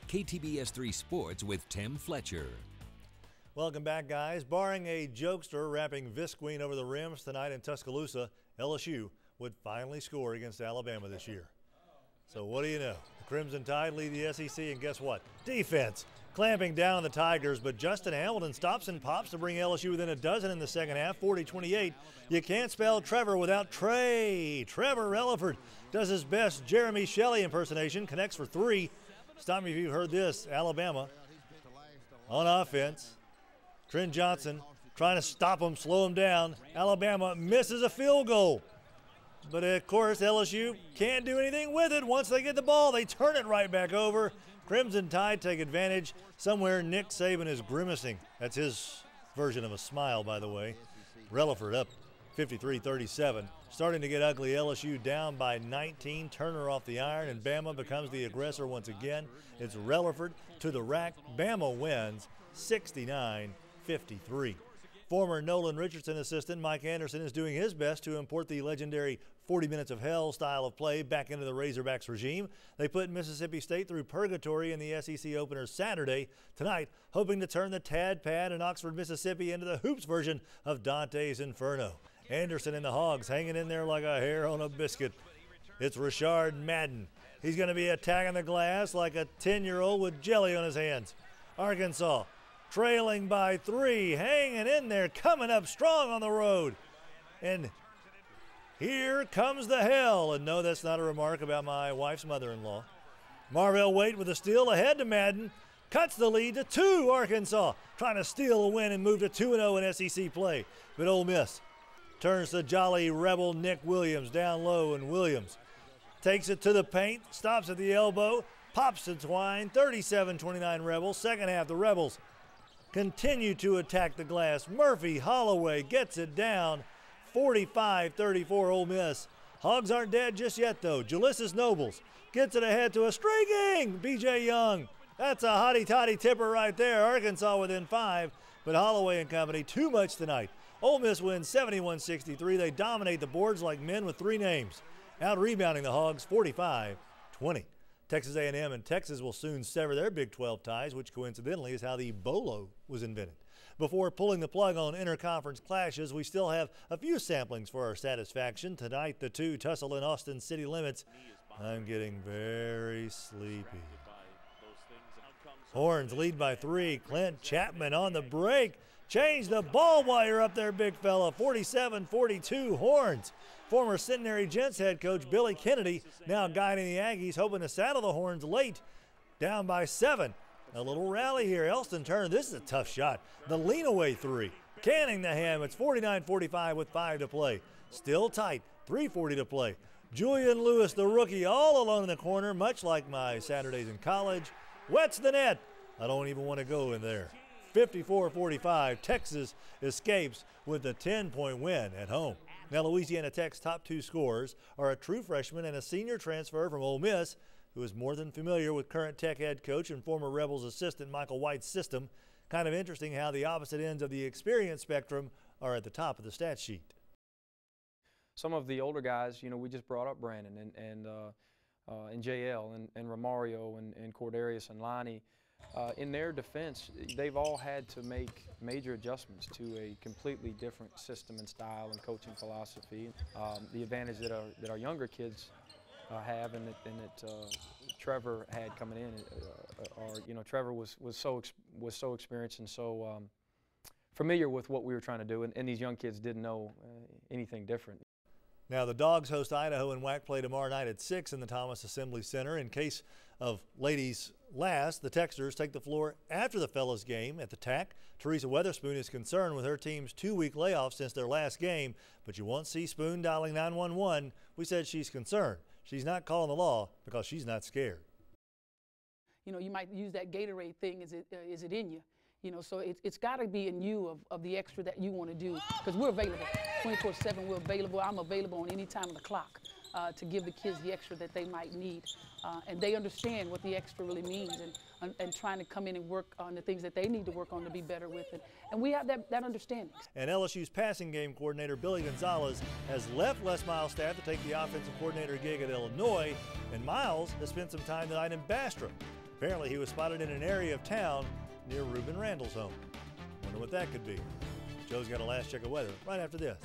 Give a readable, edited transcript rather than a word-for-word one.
KTBS3 Sports with Tim Fletcher. Welcome back, guys. Barring a jokester wrapping Visqueen over the rims tonight in Tuscaloosa, LSU would finally score against Alabama this year. So what do you know? The Crimson Tide lead the SEC, and guess what? Defense clamping down on the Tigers, but Justin Hamilton stops and pops to bring LSU within a dozen in the second half, 40-28. You can't spell Trevor without Trey. Trevor Relaford does his best Jeremy Shelley impersonation, connects for three. Stop me if you've heard this. Alabama on offense. Trent Johnson trying to stop him, slow him down. Alabama misses a field goal. But, of course, LSU can't do anything with it. Once they get the ball, they turn it right back over. Crimson Tide take advantage. Somewhere Nick Saban is grimacing. That's his version of a smile, by the way. Relaford up 53-37. Starting to get ugly. LSU down by 19. Turner off the iron, and Bama becomes the aggressor once again. It's Relaford to the rack. Bama wins 69-53. Former Nolan Richardson assistant Mike Anderson is doing his best to import the legendary 40 minutes of hell style of play back into the Razorbacks regime. They put Mississippi State through purgatory in the SEC opener Saturday. Tonight, hoping to turn the Tad Pad in Oxford, Mississippi into the hoops version of Dante's Inferno. Anderson and the Hogs hanging in there like a hair on a biscuit. It's Rashard Madden. He's going to be attacking the glass like a 10-year-old with jelly on his hands. Arkansas trailing by 3, hanging in there, coming up strong on the road. And here comes the hell. And no, that's not a remark about my wife's mother-in-law. Marvell Waite with a steal ahead to Madden. Cuts the lead to 2, Arkansas. Trying to steal a win and move to 2-0 in SEC play. But Ole Miss turns to jolly rebel Nick Williams down low, and Williams takes it to the paint, stops at the elbow, pops to Twine, 37-29 Rebels. Second half, the Rebels continue to attack the glass. Murphy Holloway gets it down, 45-34 Ole Miss. Hogs aren't dead just yet, though. Jalissa Nobles gets it ahead to a streaking B.J. Young. That's a hotty-toddy tipper right there. Arkansas within 5, but Holloway and company too much tonight. Ole Miss wins 71-63. They dominate the boards like men with 3 names, out-rebounding the Hogs 45-20. Texas A&M and Texas will soon sever their Big 12 ties, which coincidentally is how the Bolo was invented. Before pulling the plug on interconference clashes, we still have a few samplings for our satisfaction. Tonight, the 2 tussle in Austin city limits. I'm getting very sleepy. Horns lead by 3. Clint Chapman on the break. Change the ball while you're up there, big fella. 47-42 Horns. Former Centenary Gents head coach Billy Kennedy now guiding the Aggies, hoping to saddle the Horns late. Down by 7. A little rally here. Elston Turner, this is a tough shot. The lean away 3. Canning the ham. It's 49-45 with 5 to play. Still tight. 3:40 to play. Julian Lewis, the rookie, all alone in the corner, much like my Saturdays in college. Wets the net. I don't even want to go in there. 54-45, Texas escapes with a 10-point win at home. Now Louisiana Tech's top 2 scorers are a true freshman and a senior transfer from Ole Miss, who is more than familiar with current Tech head coach and former Rebels assistant Michael White's system. Kind of interesting how the opposite ends of the experience spectrum are at the top of the stat sheet. Some of the older guys, you know, we just brought up Brandon and JL and Romario and Cordarius and Lonnie. In their defense, they've all had to make major adjustments to a completely different system and style and coaching philosophy. The advantage that our younger kids have and that Trevor had coming in, Trevor was so experienced and so familiar with what we were trying to do, and these young kids didn't know anything different. Now the Dogs host Idaho in WAC play tomorrow night at 6 in the Thomas Assembly Center. In case of ladies last, the Texters take the floor after the fellas game at the TAC. Teresa Weatherspoon is concerned with her team's 2-week layoff since their last game, but you won't see Spoon dialing 911. We said she's concerned. She's not calling the law because she's not scared. You know, you might use that Gatorade thing, is it in you? You know, so it's got to be in you of the extra that you want to do, because we're available 24/7. We're available. I'm available on any time of the clock to give the kids the extra that they might need, and they understand what the extra really means, and trying to come in and work on the things that they need to work on to be better with it. And we have that understanding. And LSU's passing game coordinator Billy Gonzalez has left Les Miles' staff to take the offensive coordinator gig at Illinois, and Miles has spent some time tonight in Bastrop. Apparently he was spotted in an area of town near Reuben Randall's home. Wonder what that could be. Joe's got a last check of weather right after this.